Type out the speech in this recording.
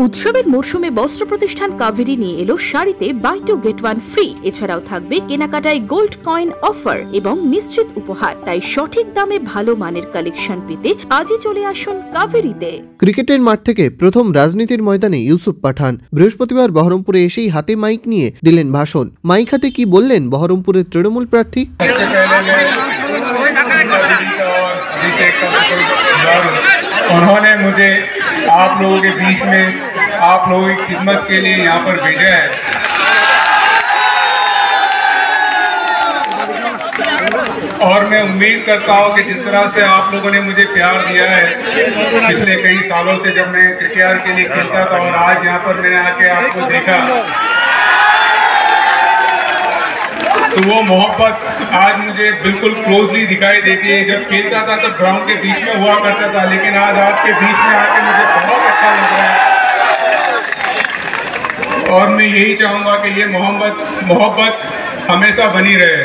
উৎসবের মরশুমে বস্ত্র প্রতিষ্ঠান কাভেরি নিয়ে এলো শাড়িতে buy two get one free. এছাড়াও থাকবে কেনাকাটায় গোল্ড কয়েন অফার এবং নিশ্চিত উপহার। তাই সঠিক দামে ভালো মানের কালেকশন পেতে আজই চলে আসুন কাভেরিতে। ক্রিকেটের মাঠ থেকে প্রথম রাজনীতির ময়দানে ইউসুফ পাঠান বৃহস্পতিবার বহরমপুরে এসেই হাতে মাইক নিয়ে দিলেন ভাষণ। মাইক হাতে কি বললেন বহরমপুরের তৃণমূল প্রার্থী? उन्होंने मुझे आप लोगों के बीच में आप लोगों की खिदमत के लिए यहाँ पर भेजा है और मैं उम्मीद करता हूँ कि जिस तरह से आप लोगों ने मुझे प्यार दिया है पिछले कई सालों से, जब मैं क्रिकेट के लिए खेलता था और आज यहाँ पर मैंने आके आपको देखा, तो वो मोहब्बत आज मुझे बिल्कुल क्लोजली दिखाई देती है। जब खेलता था तब ग्राउंड के बीच में हुआ करता था, लेकिन आज आपके बीच में आके मुझे बहुत अच्छा लग रहा है और मैं यही चाहूँगा कि ये मोहब्बत हमेशा बनी रहे।